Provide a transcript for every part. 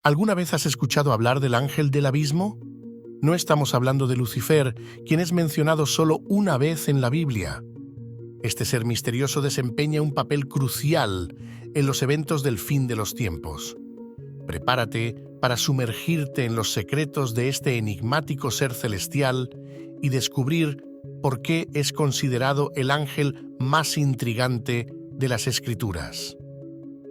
¿Alguna vez has escuchado hablar del ángel del abismo? No estamos hablando de Lucifer, quien es mencionado solo una vez en la Biblia. Este ser misterioso desempeña un papel crucial en los eventos del fin de los tiempos. Prepárate para sumergirte en los secretos de este enigmático ser celestial y descubrir por qué es considerado el ángel más intrigante de las Escrituras.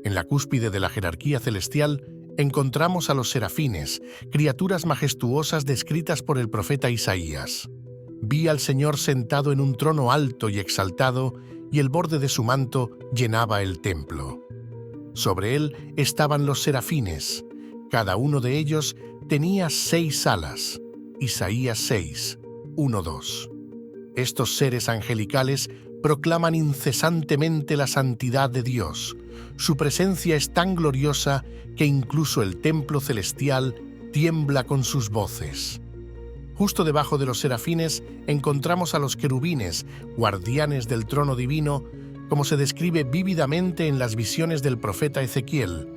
En la cúspide de la jerarquía celestial encontramos a los serafines, criaturas majestuosas descritas por el profeta Isaías. Vi al Señor sentado en un trono alto y exaltado, y el borde de su manto llenaba el templo. Sobre él estaban los serafines. Cada uno de ellos tenía 6 alas. Isaías 6, 1-2. Estos seres angelicales proclaman incesantemente la santidad de Dios. Su presencia es tan gloriosa que incluso el templo celestial tiembla con sus voces. Justo debajo de los serafines encontramos a los querubines, guardianes del trono divino, como se describe vívidamente en las visiones del profeta Ezequiel.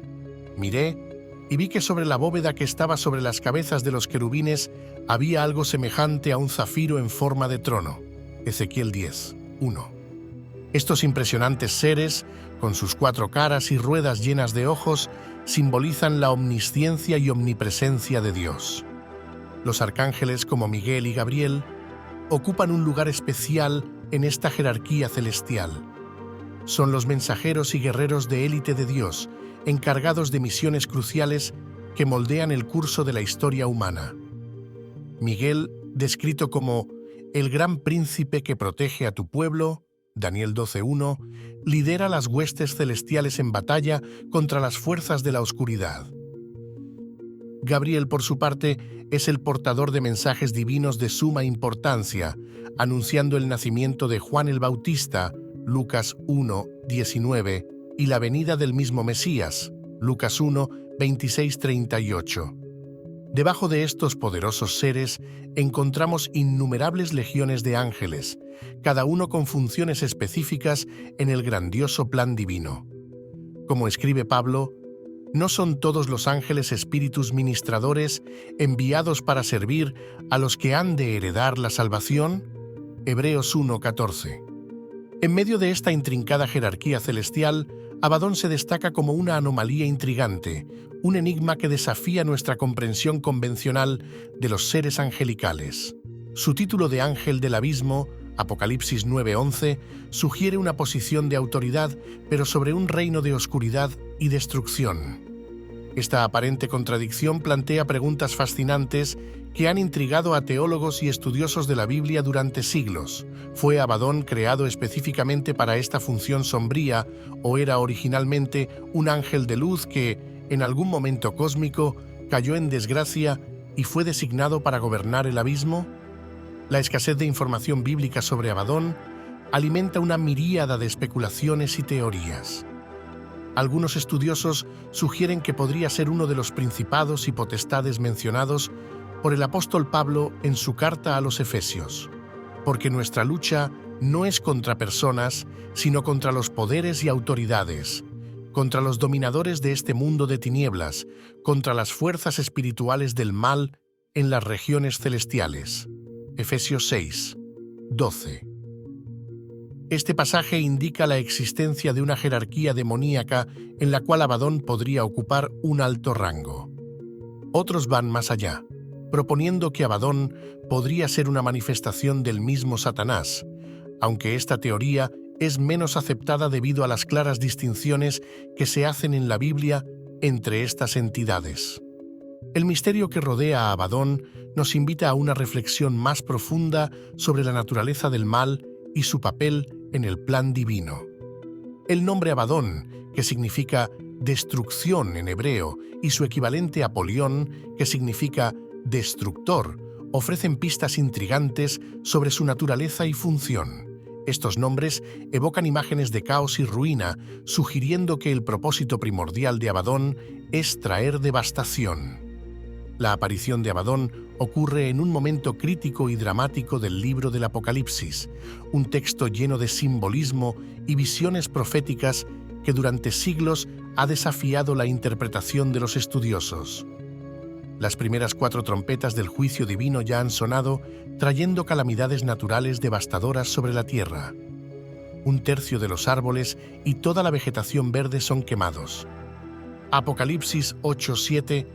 Miré y vi que sobre la bóveda que estaba sobre las cabezas de los querubines había algo semejante a un zafiro en forma de trono. Ezequiel 10, 1. Estos impresionantes seres, con sus 4 caras y ruedas llenas de ojos, simbolizan la omnisciencia y omnipresencia de Dios. Los arcángeles como Miguel y Gabriel ocupan un lugar especial en esta jerarquía celestial. Son los mensajeros y guerreros de élite de Dios, encargados de misiones cruciales que moldean el curso de la historia humana. Miguel, descrito como el gran príncipe que protege a tu pueblo, Daniel 12:1, lidera las huestes celestiales en batalla contra las fuerzas de la oscuridad. Gabriel, por su parte, es el portador de mensajes divinos de suma importancia, anunciando el nacimiento de Juan el Bautista, Lucas 1:19, y la venida del mismo Mesías, Lucas 1:26-38. Debajo de estos poderosos seres encontramos innumerables legiones de ángeles, cada uno con funciones específicas en el grandioso plan divino. Como escribe Pablo, ¿no son todos los ángeles espíritus ministradores enviados para servir a los que han de heredar la salvación? Hebreos 1:14. En medio de esta intrincada jerarquía celestial, Abadón se destaca como una anomalía intrigante, un enigma que desafía nuestra comprensión convencional de los seres angelicales. Su título de ángel del abismo, Apocalipsis 9:11, sugiere una posición de autoridad, pero sobre un reino de oscuridad y destrucción. Esta aparente contradicción plantea preguntas fascinantes que han intrigado a teólogos y estudiosos de la Biblia durante siglos. ¿Fue Abadón creado específicamente para esta función sombría o era originalmente un ángel de luz que, en algún momento cósmico, cayó en desgracia y fue designado para gobernar el abismo? La escasez de información bíblica sobre Abadón alimenta una miríada de especulaciones y teorías. Algunos estudiosos sugieren que podría ser uno de los principados y potestades mencionados por el apóstol Pablo en su carta a los Efesios, porque nuestra lucha no es contra personas, sino contra los poderes y autoridades, contra los dominadores de este mundo de tinieblas, contra las fuerzas espirituales del mal en las regiones celestiales. Efesios 6, 12. Este pasaje indica la existencia de una jerarquía demoníaca en la cual Abadón podría ocupar un alto rango. Otros van más allá, proponiendo que Abadón podría ser una manifestación del mismo Satanás, aunque esta teoría es menos aceptada debido a las claras distinciones que se hacen en la Biblia entre estas entidades. El misterio que rodea a Abadón nos invita a una reflexión más profunda sobre la naturaleza del mal y su papel en el plan divino. El nombre Abadón, que significa destrucción en hebreo, y su equivalente Apolión, que significa destructor, ofrecen pistas intrigantes sobre su naturaleza y función. Estos nombres evocan imágenes de caos y ruina, sugiriendo que el propósito primordial de Abadón es traer devastación. La aparición de Abadón ocurre en un momento crítico y dramático del libro del Apocalipsis, un texto lleno de simbolismo y visiones proféticas que durante siglos ha desafiado la interpretación de los estudiosos. Las primeras 4 trompetas del juicio divino ya han sonado, trayendo calamidades naturales devastadoras sobre la tierra. 1/3 de los árboles y toda la vegetación verde son quemados. Apocalipsis 8:7,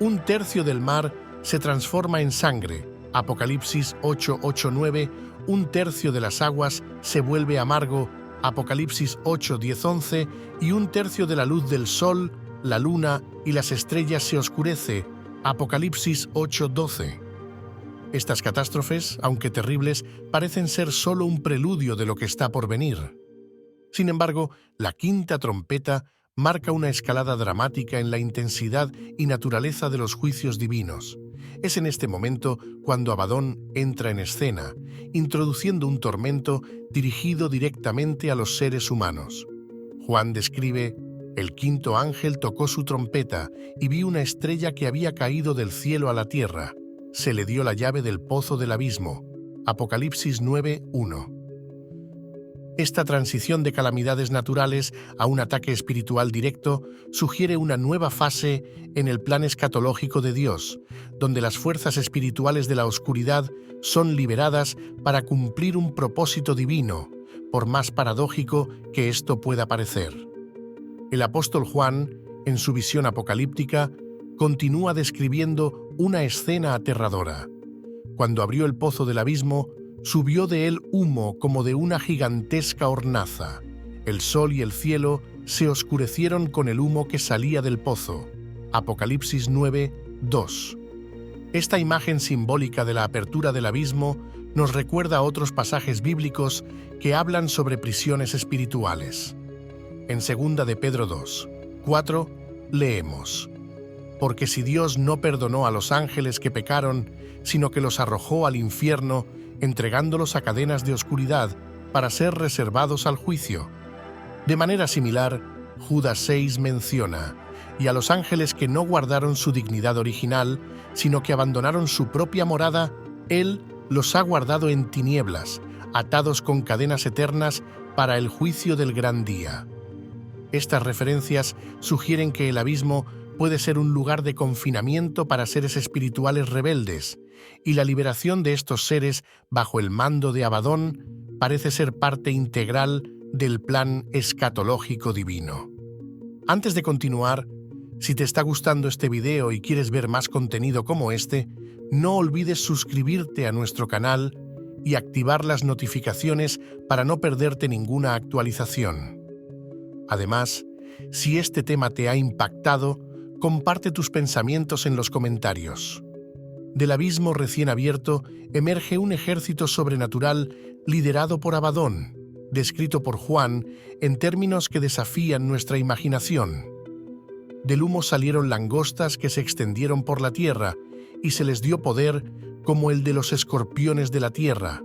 1/3 del mar se transforma en sangre. Apocalipsis 8:8-9, 1/3 de las aguas se vuelve amargo. Apocalipsis 8:10-11, y 1/3 de la luz del sol, la luna y las estrellas se oscurece. Apocalipsis 8:12. Estas catástrofes, aunque terribles, parecen ser solo un preludio de lo que está por venir. Sin embargo, la 5ª trompeta marca una escalada dramática en la intensidad y naturaleza de los juicios divinos. Es en este momento cuando Abadón entra en escena, introduciendo un tormento dirigido directamente a los seres humanos. Juan describe: el 5º ángel tocó su trompeta y vi una estrella que había caído del cielo a la tierra. Se le dio la llave del pozo del abismo. Apocalipsis 9:1. Esta transición de calamidades naturales a un ataque espiritual directo sugiere una nueva fase en el plan escatológico de Dios, donde las fuerzas espirituales de la oscuridad son liberadas para cumplir un propósito divino, por más paradójico que esto pueda parecer. El apóstol Juan, en su visión apocalíptica, continúa describiendo una escena aterradora. Cuando abrió el pozo del abismo, subió de él humo como de una gigantesca hornaza. El sol y el cielo se oscurecieron con el humo que salía del pozo. Apocalipsis 9:2. Esta imagen simbólica de la apertura del abismo nos recuerda otros pasajes bíblicos que hablan sobre prisiones espirituales. En 2 de Pedro 2:4 leemos: porque si Dios no perdonó a los ángeles que pecaron, sino que los arrojó al infierno, entregándolos a cadenas de oscuridad para ser reservados al juicio. De manera similar, Judas 6 menciona: y a los ángeles que no guardaron su dignidad original, sino que abandonaron su propia morada, Él los ha guardado en tinieblas, atados con cadenas eternas para el juicio del gran día. Estas referencias sugieren que el abismo puede ser un lugar de confinamiento para seres espirituales rebeldes, y la liberación de estos seres bajo el mando de Abadón parece ser parte integral del plan escatológico divino. Antes de continuar, si te está gustando este video y quieres ver más contenido como este, no olvides suscribirte a nuestro canal y activar las notificaciones para no perderte ninguna actualización. Además, si este tema te ha impactado, comparte tus pensamientos en los comentarios. Del abismo recién abierto emerge un ejército sobrenatural liderado por Abadón, descrito por Juan en términos que desafían nuestra imaginación. Del humo salieron langostas que se extendieron por la tierra y se les dio poder como el de los escorpiones de la tierra.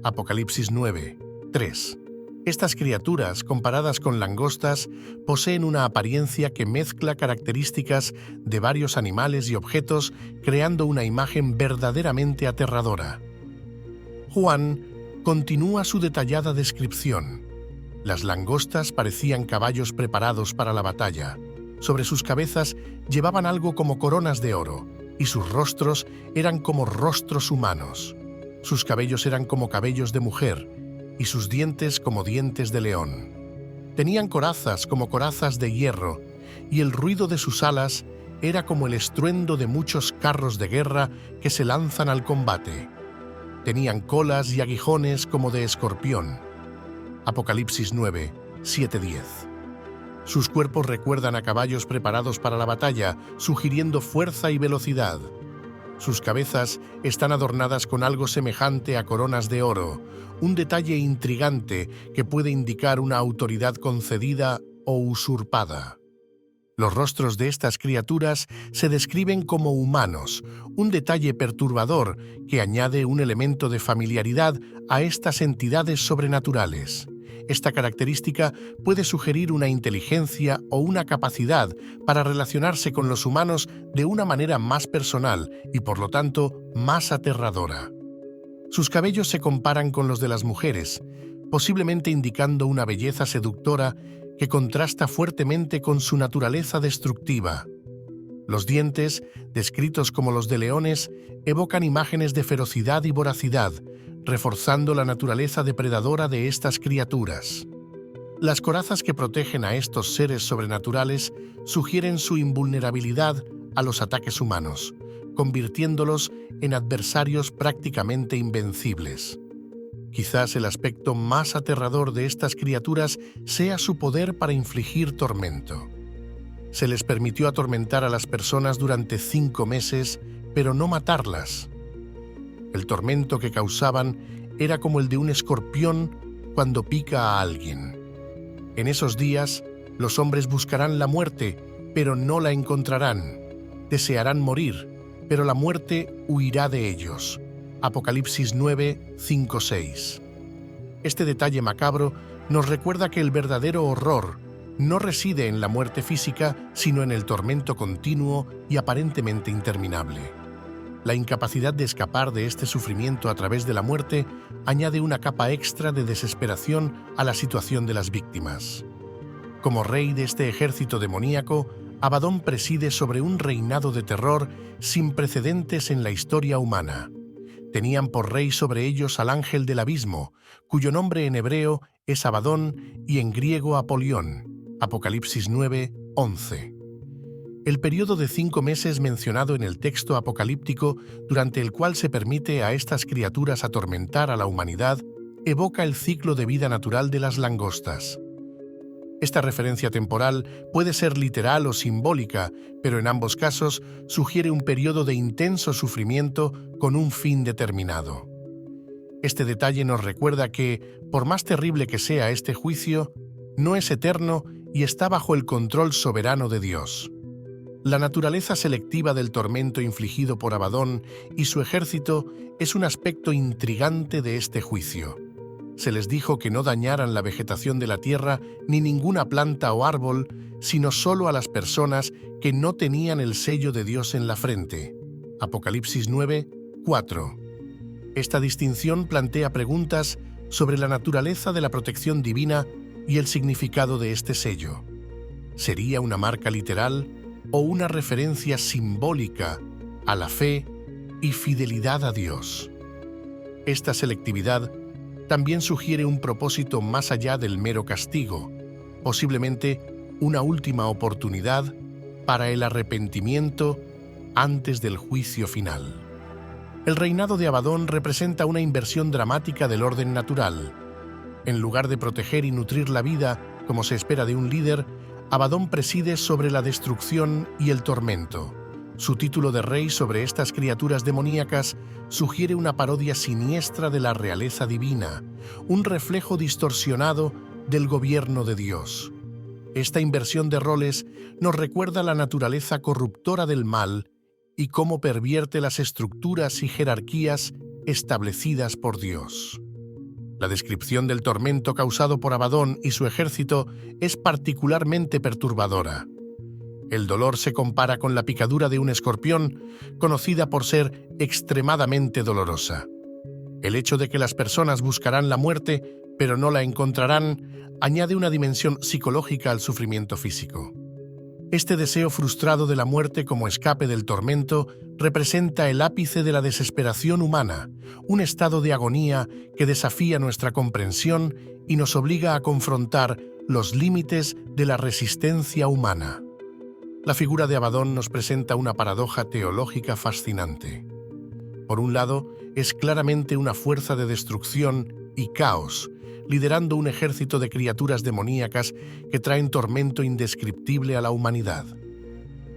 Apocalipsis 9:3. Estas criaturas, comparadas con langostas, poseen una apariencia que mezcla características de varios animales y objetos, creando una imagen verdaderamente aterradora. Juan continúa su detallada descripción. Las langostas parecían caballos preparados para la batalla. Sobre sus cabezas llevaban algo como coronas de oro, y sus rostros eran como rostros humanos. Sus cabellos eran como cabellos de mujer, y sus dientes como dientes de león. Tenían corazas como corazas de hierro, y el ruido de sus alas era como el estruendo de muchos carros de guerra que se lanzan al combate. Tenían colas y aguijones como de escorpión. Apocalipsis 9:7-10. Sus cuerpos recuerdan a caballos preparados para la batalla, sugiriendo fuerza y velocidad. Sus cabezas están adornadas con algo semejante a coronas de oro, un detalle intrigante que puede indicar una autoridad concedida o usurpada. Los rostros de estas criaturas se describen como humanos, un detalle perturbador que añade un elemento de familiaridad a estas entidades sobrenaturales. Esta característica puede sugerir una inteligencia o una capacidad para relacionarse con los humanos de una manera más personal y, por lo tanto, más aterradora. Sus cabellos se comparan con los de las mujeres, posiblemente indicando una belleza seductora que contrasta fuertemente con su naturaleza destructiva. Los dientes, descritos como los de leones, evocan imágenes de ferocidad y voracidad, reforzando la naturaleza depredadora de estas criaturas. Las corazas que protegen a estos seres sobrenaturales sugieren su invulnerabilidad a los ataques humanos, convirtiéndolos en adversarios prácticamente invencibles. Quizás el aspecto más aterrador de estas criaturas sea su poder para infligir tormento. Se les permitió atormentar a las personas durante 5 meses, pero no matarlas. El tormento que causaban era como el de un escorpión cuando pica a alguien. En esos días, los hombres buscarán la muerte, pero no la encontrarán. Desearán morir, pero la muerte huirá de ellos. Apocalipsis 9, 5, 6. Este detalle macabro nos recuerda que el verdadero horror no reside en la muerte física, sino en el tormento continuo y aparentemente interminable. La incapacidad de escapar de este sufrimiento a través de la muerte añade una capa extra de desesperación a la situación de las víctimas. Como rey de este ejército demoníaco, Abadón preside sobre un reinado de terror sin precedentes en la historia humana. Tenían por rey sobre ellos al ángel del abismo, cuyo nombre en hebreo es Abadón y en griego Apolión. Apocalipsis 9, 11. El periodo de 5 meses mencionado en el texto apocalíptico, durante el cual se permite a estas criaturas atormentar a la humanidad, evoca el ciclo de vida natural de las langostas. Esta referencia temporal puede ser literal o simbólica, pero en ambos casos sugiere un periodo de intenso sufrimiento con un fin determinado. Este detalle nos recuerda que, por más terrible que sea este juicio, no es eterno y está bajo el control soberano de Dios. La naturaleza selectiva del tormento infligido por Abadón y su ejército es un aspecto intrigante de este juicio. Se les dijo que no dañaran la vegetación de la tierra ni ninguna planta o árbol, sino solo a las personas que no tenían el sello de Dios en la frente. Apocalipsis 9, 4. Esta distinción plantea preguntas sobre la naturaleza de la protección divina y el significado de este sello. ¿Sería una marca literal o una referencia simbólica a la fe y fidelidad a Dios? Esta selectividad también sugiere un propósito más allá del mero castigo, posiblemente una última oportunidad para el arrepentimiento antes del juicio final. El reinado de Abadón representa una inversión dramática del orden natural. En lugar de proteger y nutrir la vida, como se espera de un líder, Abadón preside sobre la destrucción y el tormento. Su título de rey sobre estas criaturas demoníacas sugiere una parodia siniestra de la realeza divina, un reflejo distorsionado del gobierno de Dios. Esta inversión de roles nos recuerda la naturaleza corruptora del mal y cómo pervierte las estructuras y jerarquías establecidas por Dios. La descripción del tormento causado por Abadón y su ejército es particularmente perturbadora. El dolor se compara con la picadura de un escorpión, conocida por ser extremadamente dolorosa. El hecho de que las personas buscarán la muerte, pero no la encontrarán, añade una dimensión psicológica al sufrimiento físico. Este deseo frustrado de la muerte como escape del tormento representa el ápice de la desesperación humana, un estado de agonía que desafía nuestra comprensión y nos obliga a confrontar los límites de la resistencia humana. La figura de Abadón nos presenta una paradoja teológica fascinante. Por un lado, es claramente una fuerza de destrucción y caos, liderando un ejército de criaturas demoníacas que traen tormento indescriptible a la humanidad.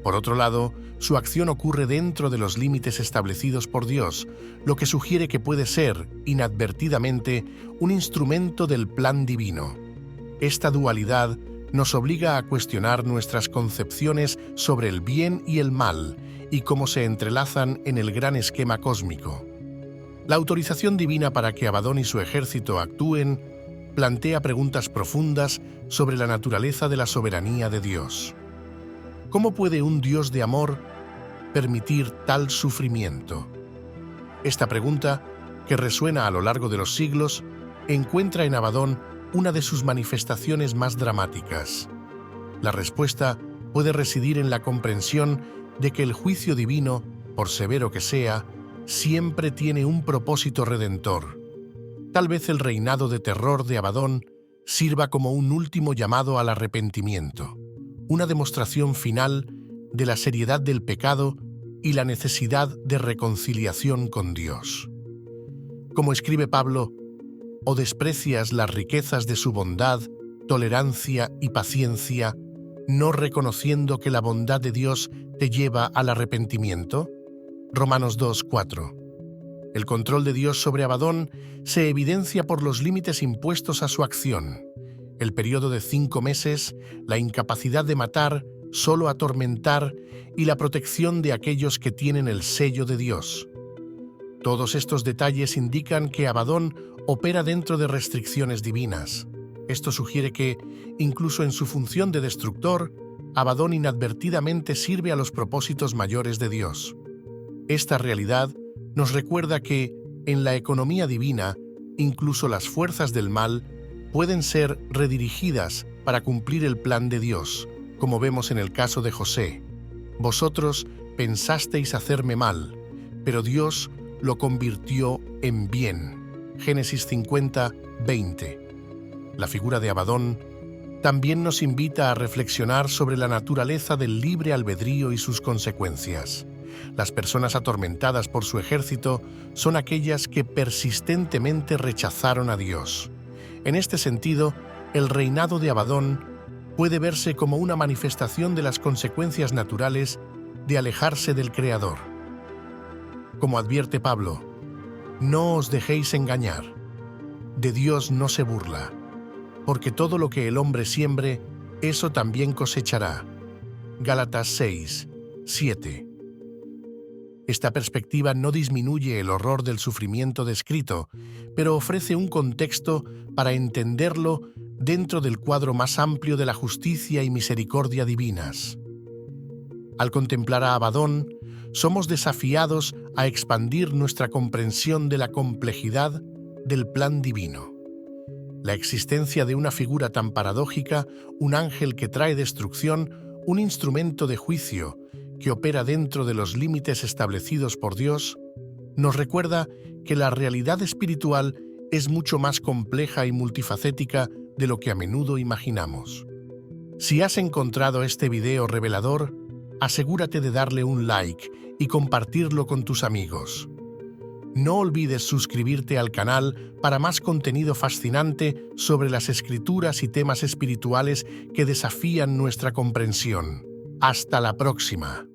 Por otro lado, su acción ocurre dentro de los límites establecidos por Dios, lo que sugiere que puede ser, inadvertidamente, un instrumento del plan divino. Esta dualidad nos obliga a cuestionar nuestras concepciones sobre el bien y el mal y cómo se entrelazan en el gran esquema cósmico. La autorización divina para que Abadón y su ejército actúen plantea preguntas profundas sobre la naturaleza de la soberanía de Dios. ¿Cómo puede un Dios de amor permitir tal sufrimiento? Esta pregunta, que resuena a lo largo de los siglos, encuentra en Abadón una de sus manifestaciones más dramáticas. La respuesta puede residir en la comprensión de que el juicio divino, por severo que sea, siempre tiene un propósito redentor. Tal vez el reinado de terror de Abadón sirva como un último llamado al arrepentimiento, una demostración final de la seriedad del pecado y la necesidad de reconciliación con Dios. Como escribe Pablo, ¿o desprecias las riquezas de su bondad, tolerancia y paciencia, no reconociendo que la bondad de Dios te lleva al arrepentimiento? Romanos 2:4. El control de Dios sobre Abadón se evidencia por los límites impuestos a su acción: el periodo de 5 meses, la incapacidad de matar, solo atormentar y la protección de aquellos que tienen el sello de Dios. Todos estos detalles indican que Abadón opera dentro de restricciones divinas. Esto sugiere que, incluso en su función de destructor, Abadón inadvertidamente sirve a los propósitos mayores de Dios. Esta realidad nos recuerda que, en la economía divina, incluso las fuerzas del mal pueden ser redirigidas para cumplir el plan de Dios, como vemos en el caso de José. Vosotros pensasteis hacerme mal, pero Dios lo convirtió en bien. Génesis 50:20. La figura de Abadón también nos invita a reflexionar sobre la naturaleza del libre albedrío y sus consecuencias. Las personas atormentadas por su ejército son aquellas que persistentemente rechazaron a Dios. En este sentido, el reinado de Abadón puede verse como una manifestación de las consecuencias naturales de alejarse del Creador. Como advierte Pablo, no os dejéis engañar. De Dios no se burla, porque todo lo que el hombre siembre, eso también cosechará. Gálatas 6:7. Esta perspectiva no disminuye el horror del sufrimiento descrito, pero ofrece un contexto para entenderlo dentro del cuadro más amplio de la justicia y misericordia divinas. Al contemplar a Abadón, somos desafiados a expandir nuestra comprensión de la complejidad del plan divino. La existencia de una figura tan paradójica, un ángel que trae destrucción, un instrumento de juicio que opera dentro de los límites establecidos por Dios, nos recuerda que la realidad espiritual es mucho más compleja y multifacética de lo que a menudo imaginamos. Si has encontrado este video revelador, asegúrate de darle un like y compartirlo con tus amigos. No olvides suscribirte al canal para más contenido fascinante sobre las escrituras y temas espirituales que desafían nuestra comprensión. Hasta la próxima.